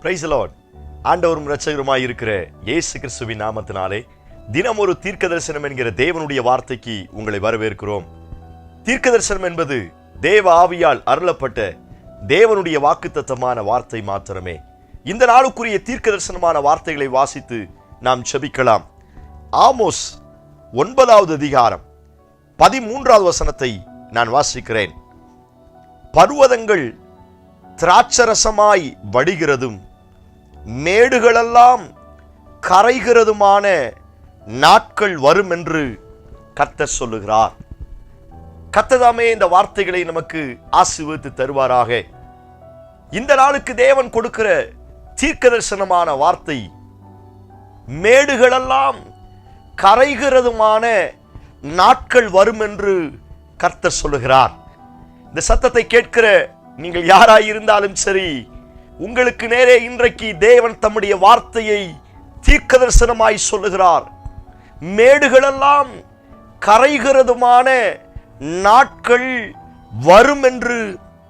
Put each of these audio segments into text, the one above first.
Price the Lord. ஆண்டவரும் இரட்சகருமாய் இருக்கிற இயேசு கிறிஸ்துவின் நாமத்தினாலே தினம் ஒரு தீர்க்க தரிசனம் என்கிற தேவனுடைய வார்த்தைக்கு உங்களை வரவேற்கிறோம். தீர்க்க தரிசனம் என்பது தேவ ஆவியால் அருளப்பட்ட தேவனுடைய வாக்குத்தத்தமான வார்த்தை மாத்திரமே. இந்த நாளுக்குரிய தீர்க்க தரிசனமான வார்த்தைகளை வாசித்து நாம் செபிக்கலாம். ஆமோஸ் 9வது அதிகாரம் 13வது வசனத்தை நான் வாசிக்கிறேன். பர்வதங்கள் திராட்சரசமாய் வடிகிறதும் மேடுகளெல்லாம் கரைகிறதுமான நாட்கள் வரும் என்று கர்த்தர் சொல்லுகிறார். கர்த்ததாமே இந்த வார்த்தைகளை நமக்கு ஆசீர்வதித்து தருவாராக. இந்த நாளுக்கு தேவன் கொடுக்கிற தீர்க்க தரிசனமான வார்த்தை, மேடுகளெல்லாம் கரைகிறதுமான நாட்கள் வரும் என்று கர்த்தர் சொல்லுகிறார். இந்த சத்தத்தை கேட்கிற நீங்கள் யாராயிருந்தாலும் சரி, உங்களுக்கு நேரே இன்றைக்கு தேவன் தம்முடைய வார்த்தையை தீர்க்க தரிசனமாய் சொல்லுகிறார். மேடுகளெல்லாம் கரைகிறதுமான நாட்கள் வரும் என்று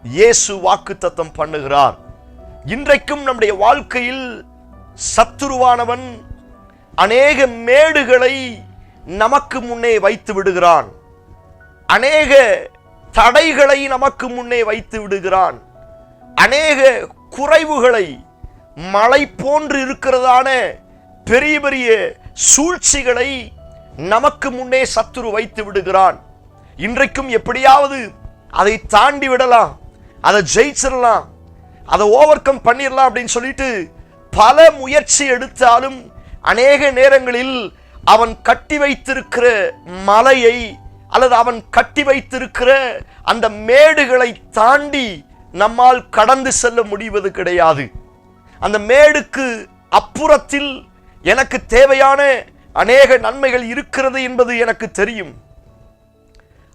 இயேசு வாக்குத்தத்தம் பண்ணுகிறார். இன்றைக்கும் நம்முடைய வாழ்க்கையில் சத்துருவானவன் அநேக மேடுகளை நமக்கு முன்னே வைத்து விடுகிறான். அநேக தடைகளை நமக்கு முன்னே வைத்து விடுகிறான். அநேக குறைவுகளை, மலை போன்று இருக்கிறதான பெரிய பெரிய சூழ்ச்சிகளை நமக்கு முன்னே சத்துரு வைத்து விடுகிறான். இன்றைக்கும் எப்படியாவது அதை தாண்டி விடலாம், அதை ஜெயிச்சிடலாம், அதை ஓவர் கம் பண்ணிடலாம் அப்படின்னு சொல்லிட்டு பல முயற்சி எடுத்தாலும் அநேக நேரங்களில் அவன் கட்டி வைத்திருக்கிற மலையை அல்லது அவன் கட்டி வைத்திருக்கிற அந்த மேடுகளை தாண்டி நம்மால் கடந்து செல்ல முடிவது கிடையாது. அந்த மேடுக்கு அப்புறத்தில் எனக்கு தேவையான அநேக நன்மைகள் இருக்கிறது என்பது எனக்கு தெரியும்.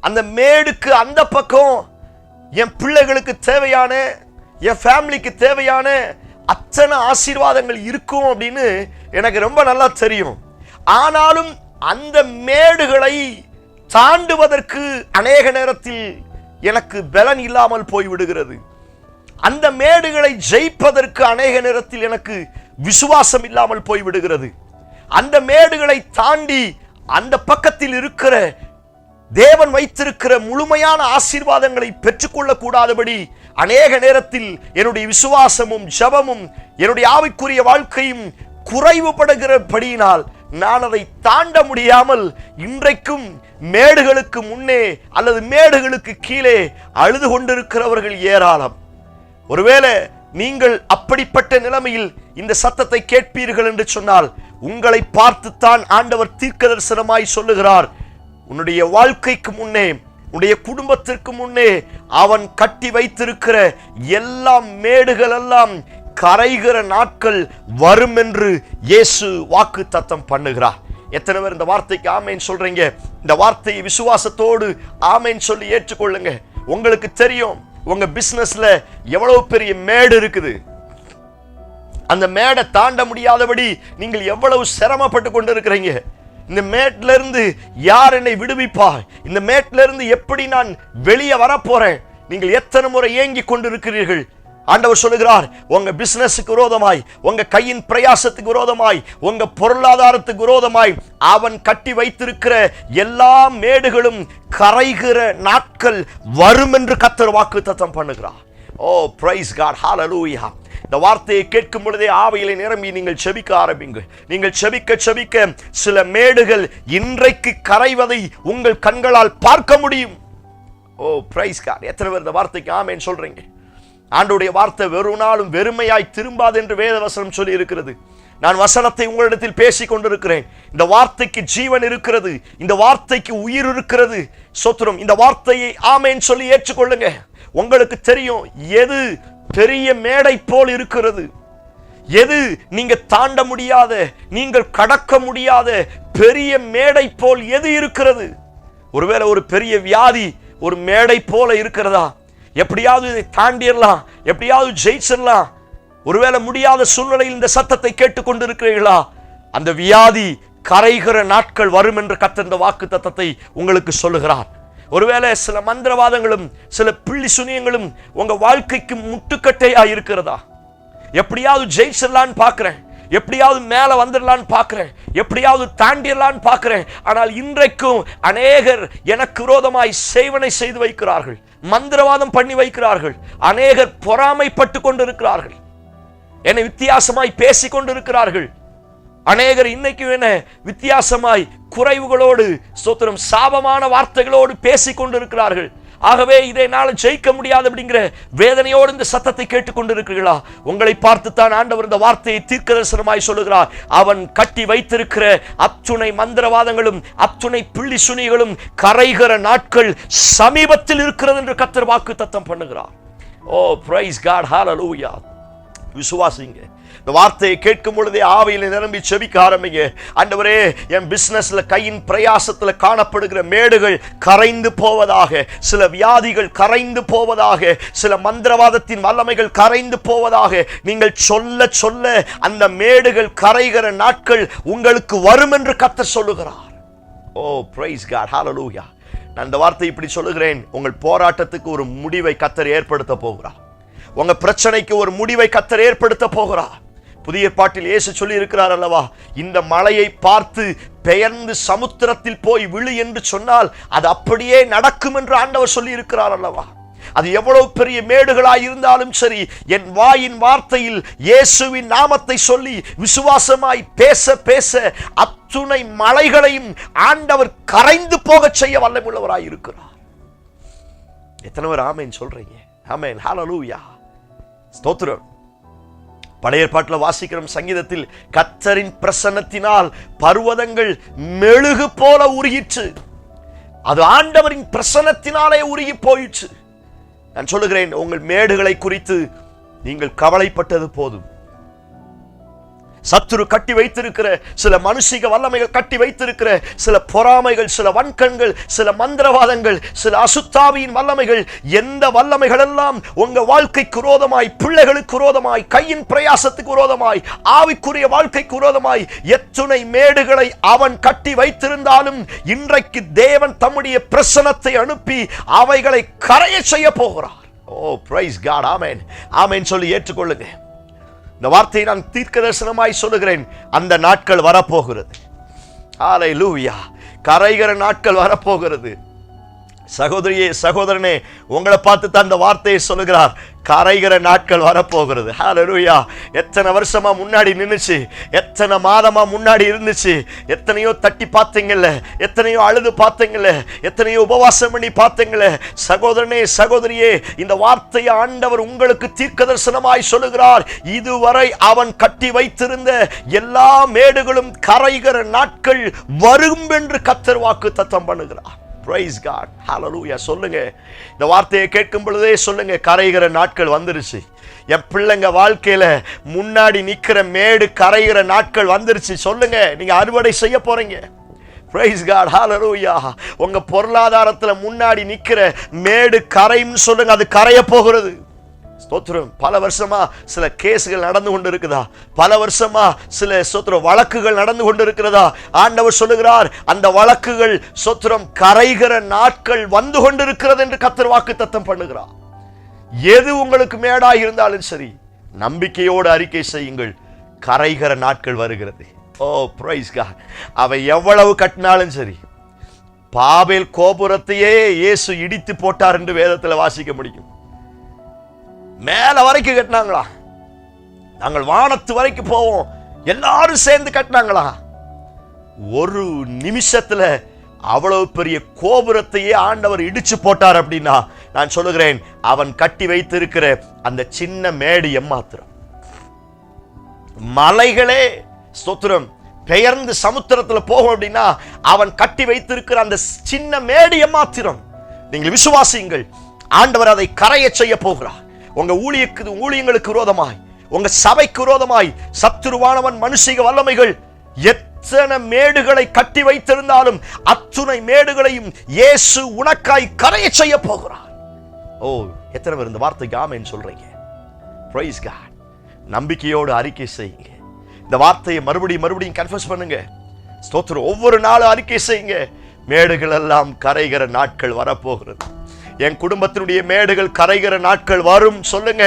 அந்த மேடுக்கு அந்த பக்கம் என் பிள்ளைகளுக்கு தேவையான, என் ஃபேமிலிக்கு தேவையான அத்தனை ஆசீர்வாதங்கள் இருக்கும் அப்படின்னு எனக்கு ரொம்ப நல்லா தெரியும். ஆனாலும் அந்த மேடுகளை தாண்டுவதற்கு அநேக நேரத்தில் எனக்கு பலன் இல்லாமல் போய்விடுகிறது. அந்த மேடுகளை ஜெயிப்பதற்கு அநேக நேரத்தில் எனக்கு விசுவாசம் இல்லாமல் போய்விடுகிறது. அந்த மேடுகளை தாண்டி அந்த பக்கத்தில் இருக்கிற தேவன் வைத்திருக்கிற முழுமையான ஆசீர்வாதங்களை பெற்றுக்கொள்ள கூடாதபடி அநேக நேரத்தில் என்னுடைய விசுவாசமும் ஜெபமும் என்னுடைய ஆவிக்குரிய வாழ்க்கையும் குறைவுபடுகிறபடியினால் நான் அதை தாண்ட முடியாமல் இன்றைக்கும் மேடுகளுக்கு முன்னே அல்லது மேடுகளுக்கு கீழே அழுது கொண்டிருக்கிறவர்கள் ஏராளம். ஒருவேளை நீங்கள் அப்படிப்பட்ட நிலைமையில் இந்த சத்தத்தை கேட்பீர்கள் என்று சொன்னால், உங்களை பார்த்துத்தான் ஆண்டவர் தீர்க்க தரிசனமாய் சொல்லுகிறார். உன்னுடைய வாழ்க்கைக்கு முன்னே, உன்னுடைய குடும்பத்திற்கு முன்னே அவன் கட்டி வைத்திருக்கிற எல்லா மேடுகள் எல்லாம் கரைகிற நாட்கள் வரும் என்று இயேசு வாக்கு தத்தம் பண்ணுகிறார். எத்தனை பேர் இந்த வார்த்தைக்கு ஆமேன் சொல்றீங்க? இந்த வார்த்தையை விசுவாசத்தோடு ஆமேன் சொல்லி ஏற்றுக்கொள்ளுங்க. உங்களுக்கு தெரியும் உங்க பிசினஸ்ல எவ்வளவு பெரிய மேடு இருக்குது. அந்த மேடை தாண்ட முடியாதபடி நீங்கள் எவ்வளவு சிரமப்பட்டு கொண்டு இருக்கிறீங்க. இந்த மேட்ல இருந்து யார் என்னை விடுவிப்பா, இந்த மேட்ல இருந்து எப்படி நான் வெளியே வரப்போறேன், நீங்கள் எத்தனை முறை ஏங்கி கொண்டிருக்கிறீர்கள். ஆண்டவர் சொல்லுகிறார், உங்க பிசினஸுக்கு விரோதமாய், உங்க கையின் பிரயாசத்துக்கு விரோதமாய், உங்க பொருளாதாரத்துக்கு விரோதமாய் அவன் கட்டி வைத்திருக்கிற எல்லா மேடுகளும் கரைகிற நாட்கள் வரும் என்று கர்த்தர் வாக்குத்தத்தம் பண்ணுகிறார். ஓ பிரைஸ் காட், ஹல்லேலூயா. இந்த வார்த்தையை கேட்கும் பொழுதே ஆவியிலே நிரம்பி நீங்கள் செபிக்க ஆரம்பிங்க. நீங்கள் செபிக்க செபிக்க சில மேடுகள் இன்றைக்கு கரைவதை உங்கள் கண்களால் பார்க்க முடியும். ஓ பிரைஸ் காட். எத்தனை பேர் இந்த வார்த்தைக்கு ஆமென் சொல்றீங்க? ஆண்டவருடைய வார்த்தை வெறும் நாளும் வெறுமையாய் திரும்பாது என்று வேத வசனம் சொல்லி இருக்கிறது. நான் வசனத்தை உங்களிடத்தில் பேசிக் கொண்டிருக்கிறேன். இந்த வார்த்தைக்கு ஜீவன் இருக்கிறது, இந்த வார்த்தைக்கு உயிர் இருக்கிறது. சோத்திரம். இந்த வார்த்தையை ஆமென் சொல்லி ஏற்றுக்கொள்ளுங்க. உங்களுக்கு தெரியும் எது பெரிய மேடை போல் இருக்கிறது, எது நீங்க தாண்ட முடியாத, நீங்கள் கடக்க முடியாத பெரிய மேடை போல் எது இருக்கிறது. ஒருவேளை ஒரு பெரிய வியாதி ஒரு மேடை போல இருக்கிறதா? எப்படியாவது இதை தாண்டிடலாம், எப்படியாவது ஜெயிச்சிடலாம். ஒருவேளை முடியாத சூழ்நிலையில் இந்த சத்தத்தை கேட்டுக்கொண்டு இருக்கிறீர்களா? அந்த வியாதி கரைகிற நாட்கள் வரும் என்று கர்த்தர் இந்த வாக்கு தத்தத்தை உங்களுக்கு சொல்லுகிறார். ஒருவேளை சில மந்திரவாதங்களும் சில பிள்ளி சுனியங்களும் உங்க வாழ்க்கைக்கு முட்டுக்கட்டையா இருக்கிறதா? எப்படியாவது ஜெயிச்சிடலான்னு பார்க்கிறேன், எப்படியாவது மேல வந்துடலான்னு பார்க்கிறேன், எப்படியாவது தாண்டிடலான்னு பார்க்கிறேன். ஆனால் இன்றைக்கும் அநேகர் எனக்கு விரோதமாய் செய்வனை செய்து வைக்கிறார்கள், மந்திரவாதம் பண்ணி வைக்கிறார்கள். அநேகர் பொறாமைப்பட்டு கொண்டிருக்கிறார்கள், என்னை வித்தியாசமாய் பேசிக் கொண்டிருக்கிறார்கள். அநேகர் இன்னைக்கு என்ன வித்தியாசமாய் குறைவுகளோடு ஸ்தோத்திரம் சாபமான வார்த்தைகளோடு பேசிக் கொண்டிருக்கிறார்கள். ஆகவே இதை என்னால் ஜெயிக்க முடியாது அப்படிங்கிற வேதனையோடு இந்த சத்தத்தை கேட்டுக்கொண்டிருக்கிறீர்களா? உங்களை பார்த்துத்தான் ஆண்டவர் இந்த வார்த்தையை தீர்க்கதரிசனமாய் சொல்லுகிறார். அவன் கட்டி வைத்திருக்கிற அத்துணை மந்திரவாதங்களும் அத்துணை பிள்ளி சுனிகளும் கரைகிற நாட்கள் சமீபத்தில் இருக்கிறது என்று கர்த்தர் வாக்கு தத்தம் பண்ணுகிறார். ஓ பிரைஸ் காட், ஹல்லேலூயா. விசுவாசிங்க. இந்த வார்த்தையை கேட்கும் பொழுதே ஆவியில நிரம்பி செபிக்க ஆரம்பிங்க. ஆண்டவரே, என் பிசினஸ்ல கையின் பிரயாசத்துல காணப்படுகிற மேடுகள் கரைந்து போவதாக, சில வியாதிகள் கரைந்து போவதாக, சில மந்திரவாதத்தின் வல்லமைகள் கரைந்து போவதாக நீங்கள் சொல்ல சொல்ல அந்த மேடுகள் கரைகிற நாட்கள் உங்களுக்கு வரும் என்று கர்த்தர் சொல்லுகிறார். ஓ பிரைஸ் காட், ஹல்லேலூயா. நான் இந்த வார்த்தை இப்படி சொல்லுகிறேன், உங்கள் போராட்டத்துக்கு ஒரு முடிவை கர்த்தர் ஏற்படுத்த போகிறார். உங்க பிரச்சனைக்கு ஒரு முடிவை கர்த்தர் ஏற்படுத்த போகிறார். புதிய ஏற்பாட்டில் இயேசு சொல்லி இருக்கிறார் அல்லவா, இந்த மலையை பார்த்து பெயர்ந்து சமுத்திரத்தில் போய் விழு என்று சொன்னால் அது அப்படியே நடக்கும் என்று ஆண்டவர் சொல்லி இருக்கிறார் அல்லவா. அது எவ்வளவு பெரிய மேடுகளாய் இருந்தாலும் சரி, என் வாயின் வார்த்தையில் இயேசுவின் நாமத்தை சொல்லி விசுவாசமாய் பேச பேச அத்துணை மலைகளையும் ஆண்டவர் கரைந்து போக செய்ய வல்லமுள்ளவராய் இருக்கிறார். எத்தனை பேர் ஆமென் சொல்றீங்க? ஆமென், ஹல்லேலூயா, ஸ்தோத்திரம். பழைய ஏற்பாட்டில் வாசிக்கிறோம் சங்கீதத்தில், கர்த்தரின் பிரசன்னத்தினால் பர்வதங்கள் மெழுகு போல உருகிற்று. அது ஆண்டவரின் பிரசன்னத்தினாலே உருகி போயிற்று. நான் சொல்லுகிறேன், உங்கள் மேடுகளை குறித்து நீங்கள் கவலைப்பட்டது போதும். சத்துரு கட்டி வைத்திருக்கிற சில மனுஷிக வல்லமைகள், கட்டி வைத்திருக்கிற சில பொறாமைகள், சில வன்கண்கள், சில மந்திரவாதங்கள், சில அசுத்தாவியின் வல்லமைகள், எந்த வல்லமைகள் எல்லாம் உங்க வாழ்க்கைக்கு விரோதமாய், பிள்ளைகளுக்கு விரோதமாய், கையின் பிரயாசத்துக்கு விரோதமாய், ஆவிக்குரிய வாழ்க்கைக்கு விரோதமாய் எத்துணை மேடுகளை அவன் கட்டி வைத்திருந்தாலும் இன்றைக்கு தேவன் தம்முடைய பிரசன்னத்தை அனுப்பி அவைகளை கரைய செய்ய போகிறார். ஓ பிரைஸ் காட், ஆமென், ஆமென் சொல்லி ஏற்றுக்கொள்ளுங்க. இந்த வார்த்தையை நான் தீர்க்கதரிசனமாய் சொல்லுகிறேன். அந்த நாட்கள் வரப்போகிறது. ஹல்லேலூயா. கரைகிற நாட்கள் வரப்போகிறது. சகோதரியே, சகோதரனே, உங்களை பார்த்து தான் இந்த வார்த்தையை சொல்லுகிறார். கரைகிற நாட்கள் வரப்போகிறது. ஹல்லேலூயா. எத்தனை வருஷமா முன்னாடி நின்னுச்சு, எத்தனை மாதமா முன்னாடி இருந்துச்சு, எத்தனையோ தட்டி பார்த்தீங்கல்ல, எத்தனையோ அழுது பார்த்தீங்கல்ல, எத்தனையோ உபவாசம் பண்ணி பார்த்தீங்கல்ல. சகோதரனே, சகோதரியே, இந்த வார்த்தையை ஆண்டவர் உங்களுக்கு தீர்க்கதரிசனமாய் சொல்லுகிறார். இதுவரை அவன் கட்டி வைத்திருந்த எல்லா மேடுகளும் கரைகிற நாட்கள் வரும் என்று கர்த்தர் வாக்கு தத்தம் பண்ணுகிறார். Praise God. Hallelujah. சொல்லுங்க, இந்த வார்த்தையை கேட்கும் பொழுதே சொல்லுங்க, கரைகிற நாட்கள் வந்துருச்சு. என் பிள்ளைங்க வாழ்க்கையில முன்னாடி நிக்கிற மேடு கரைகிற நாட்கள் வந்துருச்சு. சொல்லுங்க, நீங்க அறுவடை செய்ய போறீங்க. Praise God. Hallelujah. உங்க பொருளாதாரத்துல முன்னாடி நிக்கிற மேடு கரைன்னு சொல்லுங்க, அது கரைய போகிறது. ஸ்தோத்திரம். பல வருஷமா சில கேஸ்கள் நடந்து கொண்டு இருக்குதா? பல வருஷமா சில ஸ்தோத்திரம் வழக்குகள் நடந்து கொண்டு இருக்கிறதா? ஆண்டவர் சொல்லுகிறார், அந்த வழக்குகள் ஸ்தோத்திரம் கரைகிற நாட்கள் வந்து கொண்டிருக்கிறது என்று கர்த்தர் வாக்கு தத்தம் பண்ணுகிறார். எது உங்களுக்கு மேடாக இருந்தாலும் சரி, நம்பிக்கையோடு அறிக்கை செய்யுங்கள், கரைகிற நாட்கள் வருகிறது. ஓ பிரைஸ் காட். அவன் எவ்வளவு கட்டினாலும் சரி, பாபேல் கோபுரத்தையே இயேசு இடித்து போட்டார் என்று வேதத்தில் வாசிக்க முடியும். மேல வரைக்கும் கட்டினாங்களா? நாங்கள் வானத்து வரைக்கும் போவோம் எல்லாரும் சேர்ந்து கட்டினாங்களா? ஒரு நிமிஷத்துல அவ்வளவு பெரிய கோபுரத்தையே ஆண்டவர் இடிச்சு போட்டார் அப்படின்னா, நான் சொல்லுகிறேன், அவன் கட்டி வைத்திருக்கிற அந்த சின்ன மேடு எம்மாத்திரம். மலைகளே ஸ்தோத்திரம் பெயர்ந்து சமுத்திரத்துல போகும் அப்படின்னா, அவன் கட்டி வைத்திருக்கிற அந்த சின்ன மேடு எம்மாத்திரம். நீங்கள் விசுவாசியுங்கள், ஆண்டவர் அதை கரைய செய்ய போகிறார். உங்க ஊழியங்களுக்கு விரோதமாய், உங்க சபைக்கு விரோதமாய் சத்துருவானவன் மனுஷிக வல்லமைகள் எத்தனை மேடுகளை கட்டி வைத்திருந்தாலும் அத்துணை மேடுகளையும் இயேசு உனக்காய் கரைய செய்ய போகிறார். ஓ, எத்தனை பேர் இந்த வார்த்தைக்கு ஆமென் சொல்றீங்க? Praise God. நம்பிக்கையோடு அறிக்கை செய்யுங்க. இந்த வார்த்தையை மறுபடியும் கன்ஃபஸ் பண்ணுங்க. ஸ்தோத்திரம். ஒவ்வொரு நாளும் அறிக்கை செய்யுங்க, மேடுகள் எல்லாம் கரைகிற நாட்கள் வரப்போகிறது. என் குடும்பத்தினுடைய மேடுகள் கரைகிற நாட்கள் வரும் சொல்லுங்க.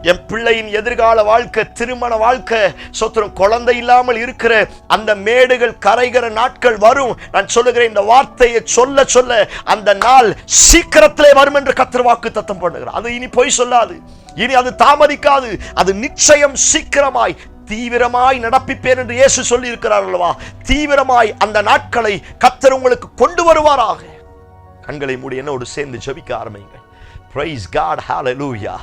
என் பிள்ளையின் எதிர்கால வாழ்க்கை, திருமண வாழ்க்கை, சொத்திரம், குழந்தை இல்லாமல் இருக்கிற அந்த மேடுகள் கரைகிற நாட்கள் வரும். நான் சொல்லுகிறேன், இந்த வார்த்தையை சொல்ல சொல்ல அந்த நாள் சீக்கிரத்திலே வரும் என்று கர்த்தர் வாக்குத்தத்தம் பண்ணுகிறார். அது இனி பொய் சொல்லாது, இனி அது தாமதிக்காது, அது நிச்சயம் சீக்கிரமாய் தீவிரமாய் நடப்பிப்பேன் என்று இயேசு சொல்லி இருக்கிறார் அல்லவா? தீவிரமாய் அந்த நாட்களை கர்த்தர் உங்களுக்கு கொண்டு வருவாராக. கண்களை மூடி என்னோடு சேர்ந்து ஜெபிக்க ஆரம்பியுங்கள். Praise God, hallelujah.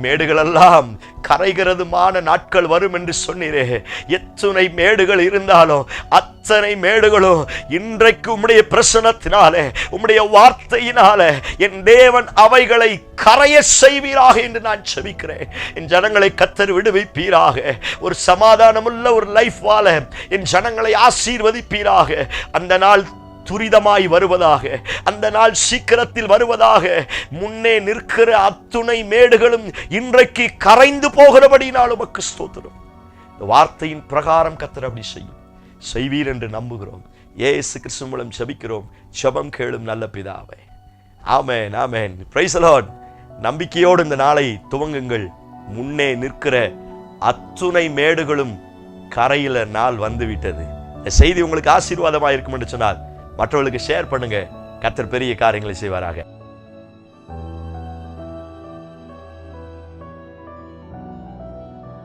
மேடுகளெல்லாம் கரைகிறதுமான நாட்கள் வரும் என்று சொன்னீரே. எத்தனை மேடுகள் இருந்தாலும் அத்தனை மேடுகளும் இன்றைக்கு உம்முடைய பிரசன்னத்தினாலே, உம்முடைய வார்த்தையினாலே என் தேவன் அவைகளை கரைய செய்வீராக என்று நான் ஜெபிக்கிறேன். என் ஜனங்களை கர்த்தர் விடுவிப்பீராக. ஒரு சமாதானமுள்ள ஒரு லைஃப் வாழ என் ஜனங்களை ஆசீர்வதிப்பீராக. அந்த நாள் துரிதமாய் வருவதாக, அந்த நாள் சீக்கிரத்தில் வருவதாக. முன்னே நிற்கிற அத்துணை மேடுகளும் இன்றைக்கு கரைந்து போகிறபடினால் உமக்கு ஸ்தோத்திரம். இந்த வார்த்தையின் பிரகாரம் கர்த்தர் அப்படி செய்வீர் என்று நம்புகிறோம். இயேசு கிறிஸ்து மூலம் ஜெபிக்கிறோம். ஜெபம் கேளும் நல்ல பிதாவே. ஆமென், ஆமென். Praise the lord. நம்பிக்கையோடு இந்த நாளை துவங்குங்கள். முன்னே நிற்கிற அத்துணை மேடுகளும் கரையில நாள் வந்துவிட்டது. இந்த செய்தி உங்களுக்கு ஆசீர்வாதமாக இருக்கும் என்று சொன்னால் மற்றவர்களுக்கு ஷேர் பண்ணுங்க. கர்த்தர் பெரிய காரியங்களை செய்வாராக.